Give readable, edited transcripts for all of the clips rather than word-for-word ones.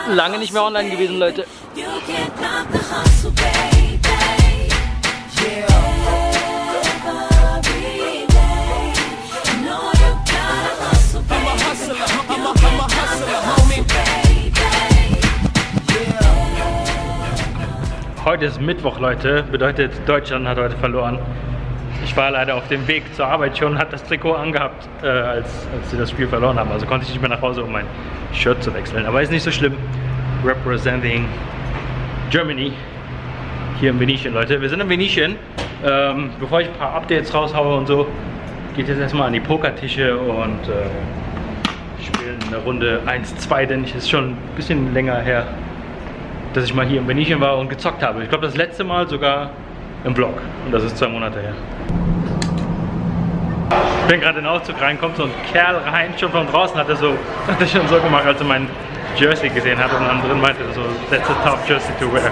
Lange nicht mehr online gewesen, Leute. Heute ist Mittwoch, Leute. Bedeutet, Deutschland hat heute verloren. Ich war leider auf dem Weg zur Arbeit schon, hat das Trikot angehabt, als sie das Spiel verloren haben. Also konnte ich nicht mehr nach Hause, um mein Shirt zu wechseln. Aber ist nicht so schlimm. Representing Germany. Hier in Venetian, Leute. Wir sind in Venetian. Bevor ich ein paar Updates raushaue und so, geht jetzt erstmal an die Pokertische und spielen eine Runde 1-2, denn es ist schon ein bisschen länger her, dass ich mal hier in Venetian war und gezockt habe. Ich glaube, das letzte Mal sogar im Vlog. Und das ist 2 Monate her. Ich bin gerade in den Aufzug rein, kommt so ein Kerl rein, schon von draußen hat er schon so gemacht, als er mein Jersey gesehen hat und dann drin meinte so, that's a tough jersey to wear.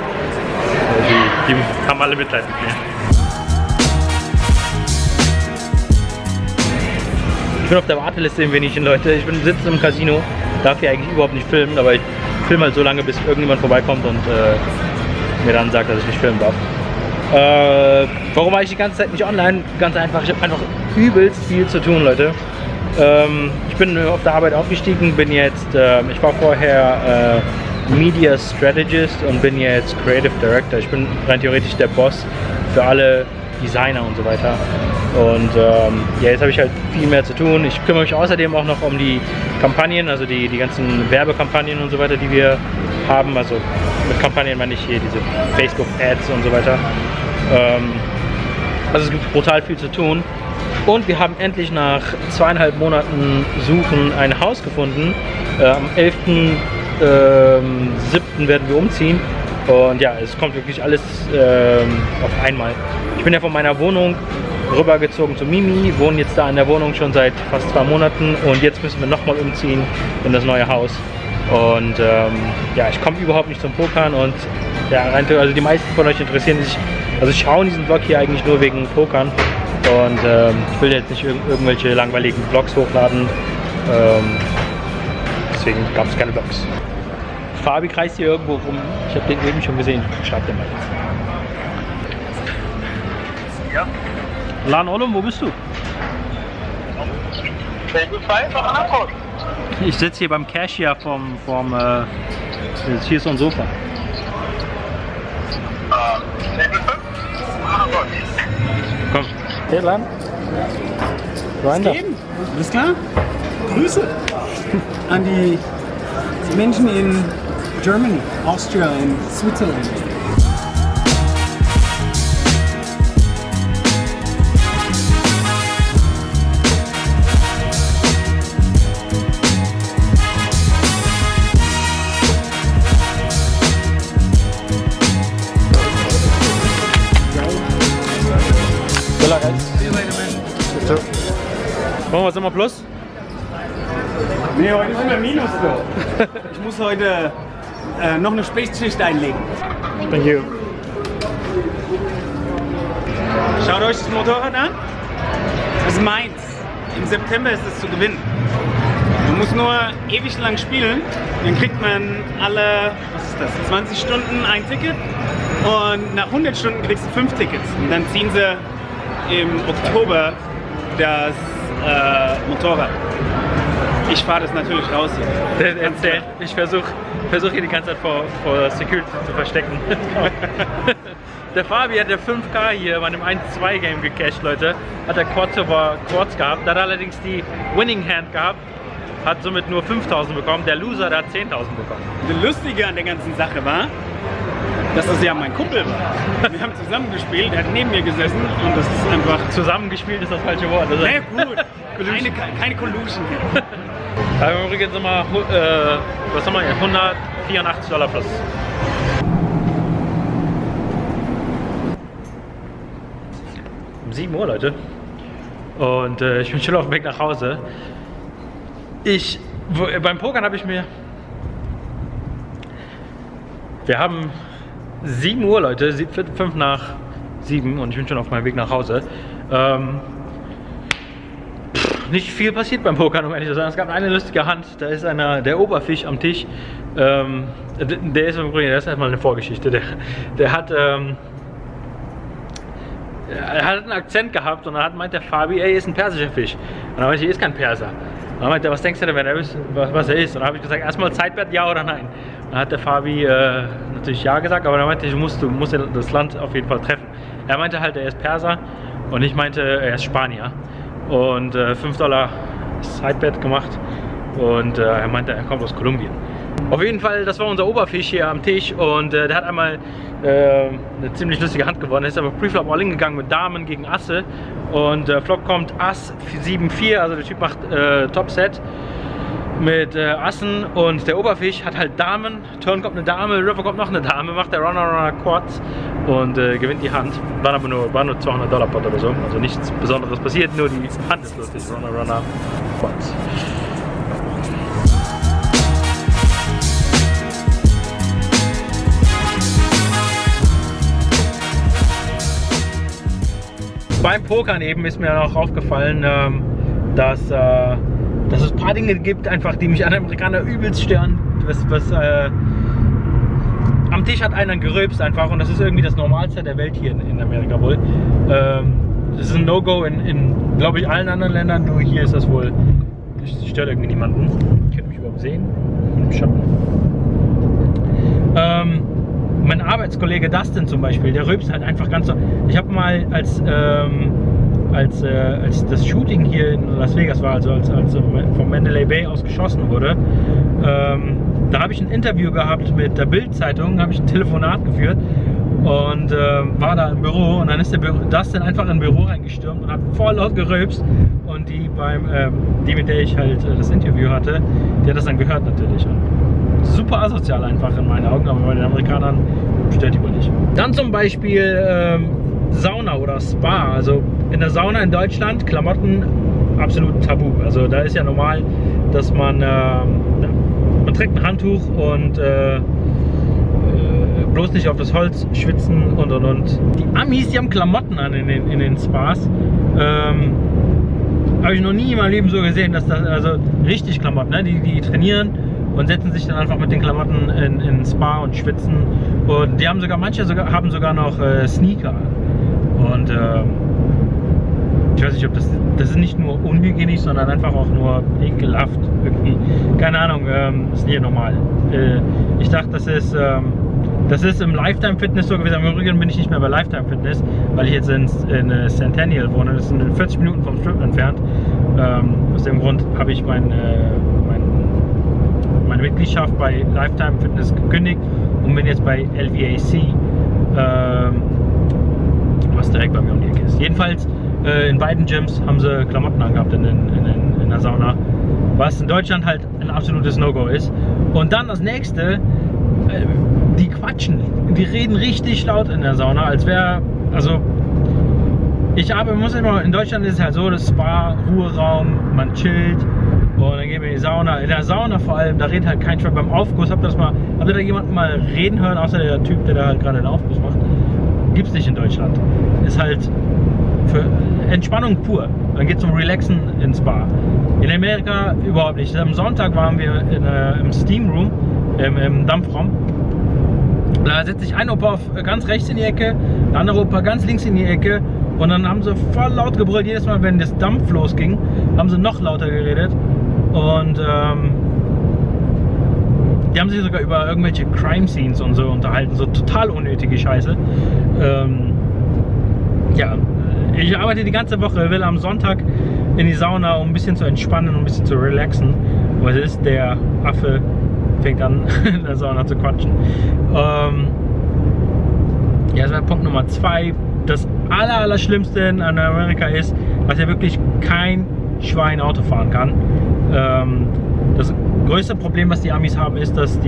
Die haben alle Mitleid mit mir. Ich bin auf der Warteliste in Venetian, Leute. Ich bin sitzen im Casino, darf hier eigentlich überhaupt nicht filmen, aber ich filme halt so lange, bis irgendjemand vorbeikommt und mir dann sagt, dass ich nicht filmen darf. Warum war ich die ganze Zeit nicht online? Ganz einfach, ich habe einfach übelst viel zu tun, Leute. Ich bin auf der Arbeit aufgestiegen, bin jetzt, ich war vorher Media Strategist und bin jetzt Creative Director. Ich bin rein theoretisch der Boss für alle Designer und so weiter. Und ja, jetzt habe ich halt viel mehr zu tun. Ich kümmere mich außerdem auch noch um die Kampagnen, also die ganzen Werbekampagnen und so weiter, die wir haben. Also mit Kampagnen meine ich hier diese Facebook-Ads und so weiter. Also es gibt brutal viel zu tun. Und wir haben endlich nach 2,5 Monaten Suchen ein Haus gefunden. Am 11.07. werden wir umziehen. Und ja, es kommt wirklich alles auf einmal. Ich bin ja von meiner Wohnung rübergezogen zu Mimi, wohnen jetzt da in der Wohnung schon seit fast 2 Monaten und jetzt müssen wir nochmal umziehen in das neue Haus. Und ja, ich komme überhaupt nicht zum Pokern und ja, also die meisten von euch interessieren sich, also schauen diesen Vlog hier eigentlich nur wegen Pokern und ich will jetzt nicht irgendwelche langweiligen Vlogs hochladen, deswegen gab es keine Vlogs. Fabi kreist hier irgendwo rum, ich habe den eben schon gesehen, schreibt er mal jetzt. Ja. Lan Oğlum, wo bist du? Ich sitze hier beim Cashier hier ist so ein Sofa. Komm. Hey Lan. Was geht? Alles klar? Grüße an die Menschen in Germany, Austria und Switzerland. Machen wir es immer plus? Nee, heute sind wir Minus so. Ich muss heute noch eine Spätschicht einlegen. Thank you. Schaut euch das Motorrad an. Das ist meins. Im September ist es zu gewinnen. Man muss nur ewig lang spielen. Dann kriegt man alle, was ist das, 20 Stunden ein Ticket. Und nach 100 Stunden kriegst du 5 Tickets. Und dann ziehen sie im Oktober das Motorrad. Ich fahre das natürlich raus hier. Ich versuche hier die ganze Zeit vor Security zu verstecken. Der Fabi hat der 5K hier bei einem 1-2-Game gecasht, Leute. Hat er Quads over Quads gehabt. Da hat er allerdings die Winning Hand gehabt. Hat somit nur 5.000 bekommen. Der Loser, der hat 10.000 bekommen. Das Lustige an der ganzen Sache war, dass das ja mein Kumpel war. Wir haben zusammen gespielt, er hat neben mir gesessen und das ist einfach... Zusammengespielt ist das falsche Wort. Also naja, gut. Keine Collusion hier. Da haben wir übrigens immer, was haben wir hier? $184 plus. Um 7 Uhr, Leute. Und ich bin schon auf dem Weg nach Hause. Beim Pokern habe ich mir... Wir haben 7 Uhr, Leute, 5 nach 7 und ich bin schon auf meinem Weg nach Hause. nicht viel passiert beim Pokern, um ehrlich zu sein. Es gab eine lustige Hand, da ist der Oberfisch am Tisch. Der ist erstmal eine Vorgeschichte. Der hat einen Akzent gehabt und dann meint der Fabi, ey, ist ein persischer Fisch. Und dann meinte ich, ist kein Perser. Und dann meinte er, was denkst du denn, wenn er ist, was er ist? Und dann habe ich gesagt, erstmal Zeitwert, ja oder nein. Und dann hat der Fabi natürlich ja gesagt, aber dann meinte ich, du musst das Land auf jeden Fall treffen. Er meinte halt, er ist Perser und ich meinte, er ist Spanier. Und $5 Sidebet gemacht und er meinte, er kommt aus Kolumbien. Auf jeden Fall, das war unser Oberfisch hier am Tisch und der hat einmal eine ziemlich lustige Hand gewonnen. Er ist aber Preflop All-In gegangen mit Damen gegen Asse und Flop kommt Ass 7-4, also der Typ macht Topset mit Assen und der Oberfisch hat halt Damen, Turn kommt eine Dame, River kommt noch eine Dame, macht der Runner Quads und gewinnt die Hand. War nur $200 Pot oder so, also nichts Besonderes passiert, nur die Hand ist lustig, Runner Quads. Beim Pokern eben ist mir auch aufgefallen, dass es ein paar Dinge gibt, einfach, die mich an Amerikaner übelst stören. Am Tisch hat einer gerülpst einfach und das ist irgendwie das Normalste der Welt hier in Amerika wohl. Das ist ein No-Go in glaube ich, allen anderen Ländern, nur hier ist das wohl, das stört irgendwie niemanden. Könnt ihr mich überhaupt sehen? Im Schatten. Mein Arbeitskollege Dustin zum Beispiel, der rülpst halt einfach ganz so. Ich habe mal als das Shooting hier in Las Vegas war, also als vom Mandalay Bay aus geschossen wurde, da habe ich ein Interview gehabt mit der Bild-Zeitung, habe ich ein Telefonat geführt und war da im Büro und dann ist der Dustin einfach in Büro reingestürmt und hat voll laut gerülpst und die mit der ich halt das Interview hatte, die hat das dann gehört natürlich. Und super asozial einfach in meinen Augen, aber bei den Amerikanern stört die wohl nicht. Dann zum Beispiel Sauna oder Spa. Also in der Sauna in Deutschland, Klamotten absolut tabu. Also da ist ja normal, dass man trägt ein Handtuch und bloß nicht auf das Holz schwitzen und. Die Amis, die haben Klamotten an in den Spas. Habe ich noch nie in meinem Leben so gesehen, dass das, also richtig Klamotten, ne? Die trainieren und setzen sich dann einfach mit den Klamotten in Spa und schwitzen. Und die haben manche haben sogar noch Sneaker. Und ich weiß nicht, ob das ist nicht nur unhygienisch, sondern einfach auch nur ekelhaft irgendwie. Keine Ahnung, ist nicht normal. Ich dachte, das ist im Lifetime Fitness so gewesen. Im Übrigen bin ich nicht mehr bei Lifetime Fitness, weil ich jetzt in Centennial wohne. Das sind 40 Minuten vom Strip entfernt. Aus dem Grund habe ich meine Mitgliedschaft bei Lifetime Fitness gekündigt und bin jetzt bei LVAC, was direkt bei mir um die Ecke ist. Jedenfalls in beiden Gyms haben sie Klamotten angehabt in der Sauna, was in Deutschland halt ein absolutes No-Go ist. Und dann das nächste, die quatschen, die reden richtig laut in der Sauna, als wäre, also in Deutschland ist es halt so, das Spa, Ruheraum, man chillt und dann gehen wir in die Sauna. In der Sauna vor allem, da redet halt kein Schwein beim Aufguss. Habt ihr da jemanden mal reden hören, außer der Typ, der da halt gerade den Aufguss macht? Gibt's nicht in Deutschland. Ist halt für Entspannung pur. Dann geht's zum Relaxen ins Spa. In Amerika überhaupt nicht. Am Sonntag waren wir im Steam Room, im Dampfraum. Da setzt sich ein Opa ganz rechts in die Ecke, der andere Opa ganz links in die Ecke und dann haben sie voll laut gebrüllt. Jedes Mal, wenn das Dampf losging, haben sie noch lauter geredet und die haben sich sogar über irgendwelche Crime Scenes und so unterhalten, so total unnötige Scheiße. Ja, ich arbeite die ganze Woche, will am Sonntag in die Sauna, um ein bisschen zu entspannen und ein bisschen zu relaxen. Was ist? Der Affe fängt an in der Sauna zu quatschen. Ja, das war Punkt Nummer 2. Das Allerschlimmste in Amerika ist, dass ja wirklich kein Schwein Auto fahren kann. Das größte Problem, was die Amis haben, ist, dass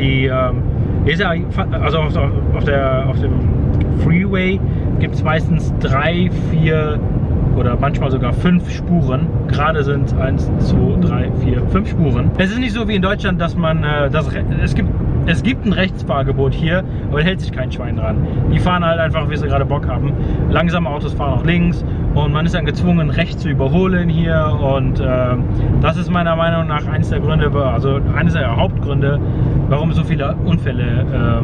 also auf dem Freeway gibt es meistens 3, 4 oder manchmal sogar 5 Spuren. Gerade sind es 1, 2, 3, 4, 5 Spuren. Es ist nicht so wie in Deutschland, dass man es gibt ein Rechtsfahrgebot hier, aber da hält sich kein Schwein dran. Die fahren halt einfach, wie sie gerade Bock haben. Langsame Autos fahren auch links und man ist dann gezwungen, rechts zu überholen hier, und das ist meiner Meinung nach eines der Gründe, also eines der Hauptgründe, warum es so viele Unfälle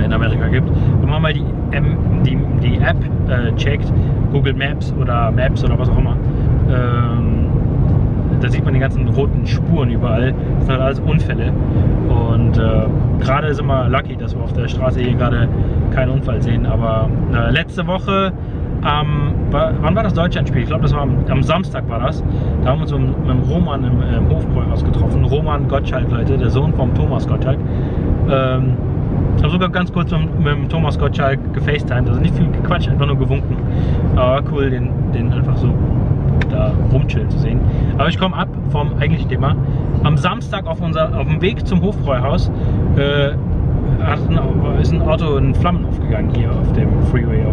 in Amerika gibt. Wenn man mal die App checkt, Google Maps oder was auch immer, da sieht man die ganzen roten Spuren überall. Das sind halt alles Unfälle. Und gerade ist immer lucky, dass wir auf der Straße hier gerade keinen Unfall sehen. Aber letzte Woche, wann war das Deutschlandspiel? Ich glaube, das war am Samstag war das. Da haben wir uns mit dem Roman im Hofbräuhaus getroffen. Roman Gottschalk, Leute, der Sohn von Thomas Gottschalk. Ich habe sogar ganz kurz mit dem Thomas Gottschalk gefacetimed, also nicht viel gequatscht, einfach nur gewunken. Aber cool, den einfach so da rumchillen zu sehen. Aber ich komme ab vom eigentlichen Thema. Am Samstag auf dem Weg zum Hofbräuhaus ist ein Auto in Flammen aufgegangen hier auf dem Freeway,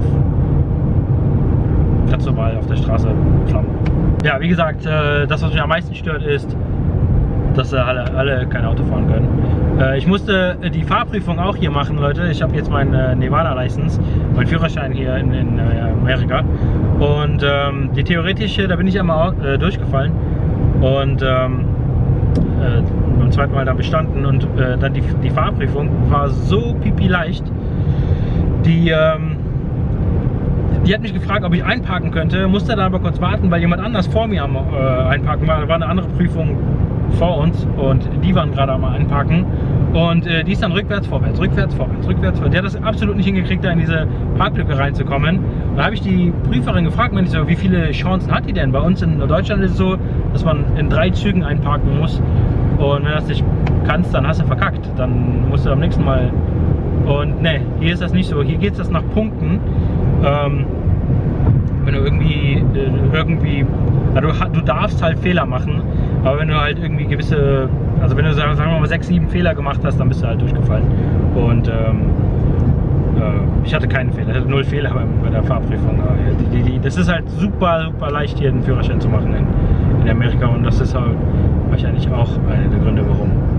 ganz normal auf der Straße Flammen. Ja, wie gesagt, das, was mich am meisten stört, ist, dass alle kein Auto fahren können. Ich musste die Fahrprüfung auch hier machen, Leute. Ich habe jetzt meinen Nevada-License, meinen Führerschein hier in Amerika. Und die theoretische, da bin ich einmal durchgefallen und beim zweiten Mal dann bestanden. Und dann die Fahrprüfung war so pipi leicht. Die hat mich gefragt, ob ich einparken könnte, musste dann aber kurz warten, weil jemand anders vor mir am Einparken war. Da war eine andere Prüfung vor uns und die waren gerade am Einparken, und die ist dann rückwärts, vorwärts. Die hat das absolut nicht hingekriegt, da in diese Parklücke reinzukommen. Da habe ich die Prüferin gefragt, Mensch, so, wie viele Chancen hat die denn? Bei uns in Deutschland ist es so, dass man in 3 Zügen einparken muss, und wenn du das nicht kannst, dann hast du verkackt. Dann musst du am nächsten Mal. Und ne, hier ist das nicht so. Hier geht es nach Punkten. Wenn du irgendwie du darfst halt Fehler machen, aber wenn du halt irgendwie gewisse, also wenn du sagen wir mal 6, 7 Fehler gemacht hast, dann bist du halt durchgefallen. Und ich hatte keinen Fehler, ich hatte 0 Fehler bei der Fahrprüfung. Das ist halt super leicht, hier einen Führerschein zu machen in Amerika, und das ist halt wahrscheinlich auch einer der Gründe,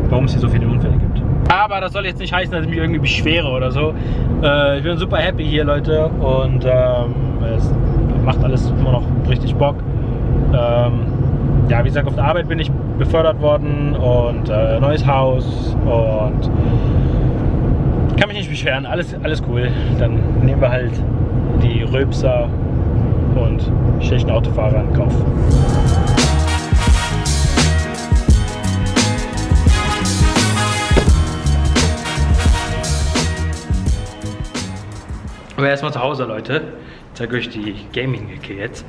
warum es hier so viele Unfälle gibt. Aber das soll jetzt nicht heißen, dass ich mich irgendwie beschwere oder so. Ich bin super happy hier, Leute, und es macht alles immer noch richtig Bock. Ja, wie gesagt, auf der Arbeit bin ich befördert worden und neues Haus, und kann mich nicht beschweren, alles cool. Dann nehmen wir halt die Rülpser und schlechten Autofahrer in Kauf. Aber erstmal zu Hause, Leute. Ich zeige euch die Gaming-Ecke jetzt,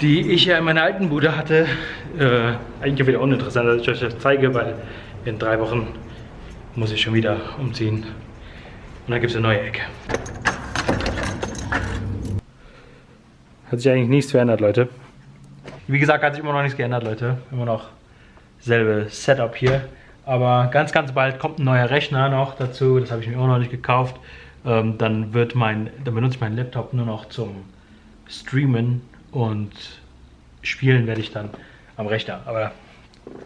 die ich ja in meiner alten Bude hatte. Eigentlich wieder uninteressant, dass ich euch das zeige, weil in 3 Wochen muss ich schon wieder umziehen. Und dann gibt es eine neue Ecke. Hat sich eigentlich nichts verändert, Leute. Wie gesagt, hat sich immer noch nichts geändert, Leute. Immer noch selbe Setup hier. Aber ganz bald kommt ein neuer Rechner noch dazu. Das habe ich mir auch noch nicht gekauft. Dann benutze ich meinen Laptop nur noch zum Streamen, und spielen werde ich dann am Rechner. Aber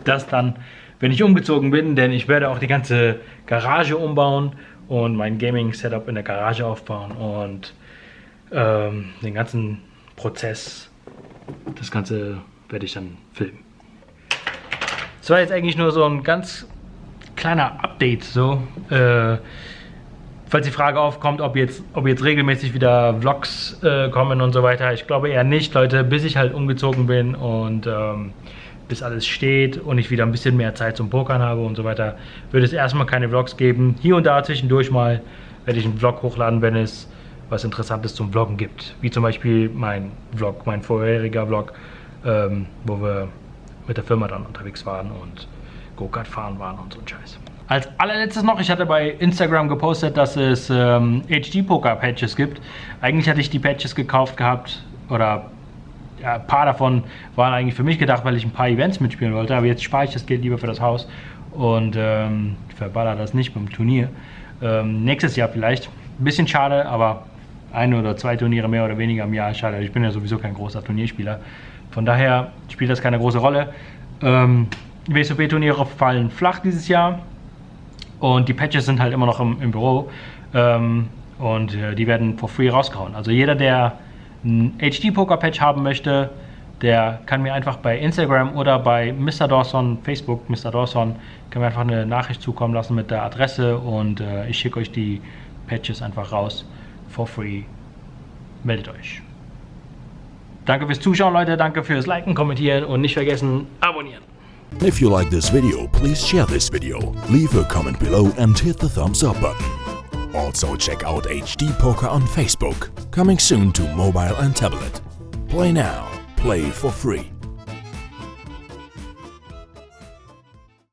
das dann, wenn ich umgezogen bin, denn ich werde auch die ganze Garage umbauen und mein Gaming-Setup in der Garage aufbauen und den ganzen Prozess, das Ganze werde ich dann filmen. Das war jetzt eigentlich nur so ein ganz kleiner Update, so. Falls die Frage aufkommt, ob jetzt regelmäßig wieder Vlogs kommen und so weiter. Ich glaube eher nicht, Leute, bis ich halt umgezogen bin und bis alles steht und ich wieder ein bisschen mehr Zeit zum Pokern habe und so weiter, wird es erstmal keine Vlogs geben. Hier und da zwischendurch mal werde ich einen Vlog hochladen, wenn es was Interessantes zum Vloggen gibt. Wie zum Beispiel mein Vlog, mein vorheriger Vlog, wo wir mit der Firma dann unterwegs waren und Go-Kart fahren waren und so ein Scheiß. Als allerletztes noch, ich hatte bei Instagram gepostet, dass es HD-Poker-Patches gibt. Eigentlich hatte ich die Patches gekauft gehabt, oder ja, ein paar davon waren eigentlich für mich gedacht, weil ich ein paar Events mitspielen wollte. Aber jetzt spare ich das Geld lieber für das Haus und verballer das nicht beim Turnier. Nächstes Jahr vielleicht. Ein bisschen schade, aber 1 oder 2 Turniere mehr oder weniger im Jahr ist schade. Ich bin ja sowieso kein großer Turnierspieler. Von daher spielt das keine große Rolle. WSOP-Turniere fallen flach dieses Jahr. Und die Patches sind halt immer noch im Büro, und die werden for free rausgehauen. Also jeder, der ein HD-Poker-Patch haben möchte, der kann mir einfach bei Instagram oder bei Mr. Dawson, Facebook, Mr. Dawson, kann mir einfach eine Nachricht zukommen lassen mit der Adresse und ich schicke euch die Patches einfach raus for free. Meldet euch. Danke fürs Zuschauen, Leute. Danke fürs Liken, Kommentieren und nicht vergessen, abonnieren. If you like this video, please share this video, leave a comment below and hit the thumbs up button. Also check out HD Poker on Facebook, coming soon to mobile and tablet. Play now, play for free.